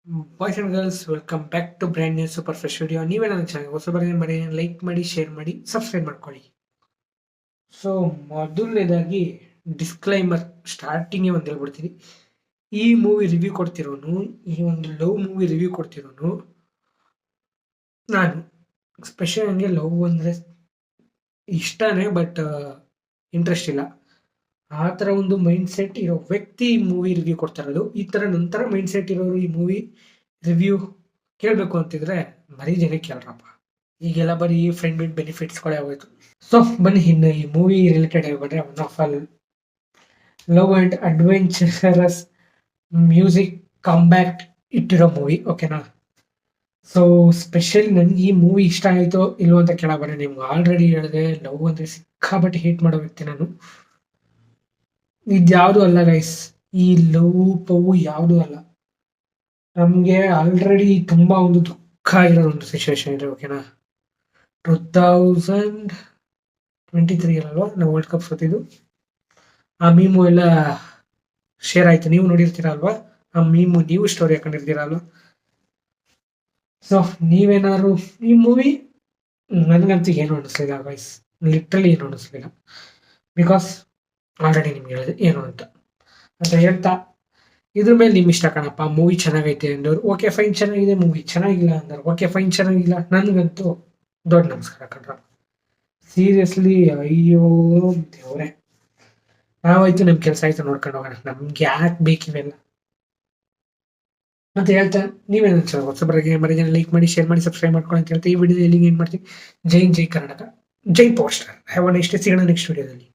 Boys and girls welcome back to brand new super fresh video. ನೀವೇ ನನ್ನ channel ಹೊಸಬರಿಗೆ ಮರಿ like ಮಾಡಿ, share ಮಾಡಿ, ಸಬ್ಸ್ಕ್ರೈಬ್ ಮಾಡ್ಕೊಳ್ಳಿ. ಸೊ ಮೊದಲನೇದಾಗಿ ಡಿಸ್ಕ್ಲೈಮರ್ ಸ್ಟಾರ್ಟಿಂಗೇ ಒಂದು ಹೇಳ್ಬಿಡ್ತೀನಿ. ಈ ಮೂವಿ ರಿವ್ಯೂ ಕೊಡ್ತಿರೋನು, ಈ ಒಂದು ಲವ್ ಮೂವಿ ರಿವ್ಯೂ ಕೊಡ್ತಿರೋನು ನಾನು. ಸ್ಪೆಷಲ್ ನನಗೆ ಲವ್ ಅಂದರೆ ಇಷ್ಟನೇ, ಬಟ್ ಇಂಟ್ರೆಸ್ಟ್ ಇಲ್ಲ. ಆ ಥರ ಒಂದು ಮೈಂಡ್ ಸೆಟ್ ಇರೋ ವ್ಯಕ್ತಿ ಈ ಮೂವಿ ರಿವ್ಯೂ ಕೊಡ್ತಾ ಇರೋದು. ಈ ಥರ ನಂತರ ಮೈಂಡ್ ಸೆಟ್ ಇರೋರು ಈ ಮೂವಿ ರಿವ್ಯೂ ಕೇಳಬೇಕು ಅಂತಿದ್ರೆ ಬರೀ ಜನ ಕೇಳ್ರಪ್ಪ. ಈಗೆಲ್ಲ ಬರೀ ಫ್ರೆಂಡ್ ವಿತ್ ಬೆನಿಫಿಟ್ಸ್ಗಳೇ ಆಗೋಯ್ತು. ಸೊ ಬನ್ನಿ ಇನ್ನು ಈ ಮೂವಿ ರಿಲೇಟೆಡ್ ಹೇಳ್ಬಿಟ್ರೆ, one of all love and adventurous music comeback ಇಟ್ಟಿರೋ ಮೂವಿ, ಓಕೆನಾ. ಸೊ ಸ್ಪೆಷಲಿ ನನಗೆ ಈ ಮೂವಿ ಇಷ್ಟ ಆಯಿತೋ ಇಲ್ವೋ ಅಂತ ಕೇಳಬಾರೆ. ನಿಮ್ಗೆ ಆಲ್ರೆಡಿ ಹೇಳಿದೆ, ಲವ್ ಅಂದರೆ ಸಿಕ್ಕಾಪಟ್ಟೆ ಹೇಟ್ ಮಾಡೋ ವ್ಯಕ್ತಿ ನಾನು. ಇದ್ಯಾವುದು ಅಲ್ಲ ಗೈಸ್, ಈ ಲವ್ ಪವ್ ಯಾವುದೂ ಅಲ್ಲ. ನಮಗೆ ಆಲ್ರೆಡಿ ತುಂಬ ಒಂದು ದುಃಖ ಇರೋ ಒಂದು ಸಿಚುವೇಶನ್ ಇದೆ, ಓಕೆನಾ. 2023 ಅಲ್ವಾ ನಾವು ವರ್ಲ್ಡ್ ಕಪ್ ಸೋತಿದ್ದು. ಆ ಮೀಮು ಎಲ್ಲ ಶೇರ್ ಆಯ್ತು, ನೀವು ನೋಡಿರ್ತೀರ ಅಲ್ವಾ. ಆ ಮೀಮು ನೀವು ಸ್ಟೋರಿ ಹಾಕೊಂಡಿರ್ತೀರ ಅಲ್ವಾ. ಸೊ ನೀವೇನಾದ್ರು ಈ ಮೂವಿ, ನನಗಂತೂ ಏನು ಅನ್ನಿಸ್ಲಿಲ್ಲ ಗೈಸ್, ಲಿಟ್ರಲಿ ಏನು ಅನ್ನಿಸ್ಲಿಲ್ಲ. ಬಿಕಾಸ್ ಆಲ್ರೆಡಿ ನಿಮ್ಗೆ ಹೇಳಿದೆ ಏನು ಅಂತ ಹೇಳ್ತಾ, ಇದ್ರ ಮೇಲೆ ನಿಮ್ಮ ಇಷ್ಟ ಕಣಪ್ಪ. ಮೂವಿ ಚೆನ್ನಾಗೈತೆ ಅಂದವ್ರು ಓಕೆ ಫೈನ್ ಚೆನ್ನಾಗಿದೆ, ಮೂವಿ ಚೆನ್ನಾಗಿಲ್ಲ ಅಂದವ್ರು ಓಕೆ ಫೈನ್ ಚೆನ್ನಾಗಿಲ್ಲ. ನನಗಂತೂ ದೊಡ್ಡ ನಮಸ್ಕಾರ ಕಣ್ರ. ಸೀರಿಯಸ್ಲಿ ಅಯ್ಯೋ ದೇವ್ರೆ, ನಾವಾಯ್ತು ನಮ್ಮ ಕೆಲಸ ಆಯ್ತು ನೋಡ್ಕೊಂಡು ಹೋಗೋಣ, ನಮ್ಗೆ ಯಾಕೆ ಬೇಕಿವೆಲ್ಲ ಅಂತ ಹೇಳ್ತಾ, ನೀವೇನು ಹೊಸಬರಿಗೆ ಮರಿ ಜನ ಲೈಕ್ ಮಾಡಿ, ಶೇರ್ ಮಾಡಿ, ಸಬ್ಸ್ಕ್ರೈಬ್ ಮಾಡ್ಕೊಳ್ಳಿ ಅಂತ ಹೇಳ್ತಾ ಈ ವಿಡಿಯೋದಲ್ಲಿ ಏನು ಮಾಡ್ತೀವಿ. ಜೈ ಜೈ ಕರ್ನಾಟಕ, ಜೈ power star. Have a nice day. ಸಿಗೋಣ ನೆಕ್ಸ್ಟ್ ವಿಡಿಯೋದಲ್ಲಿ.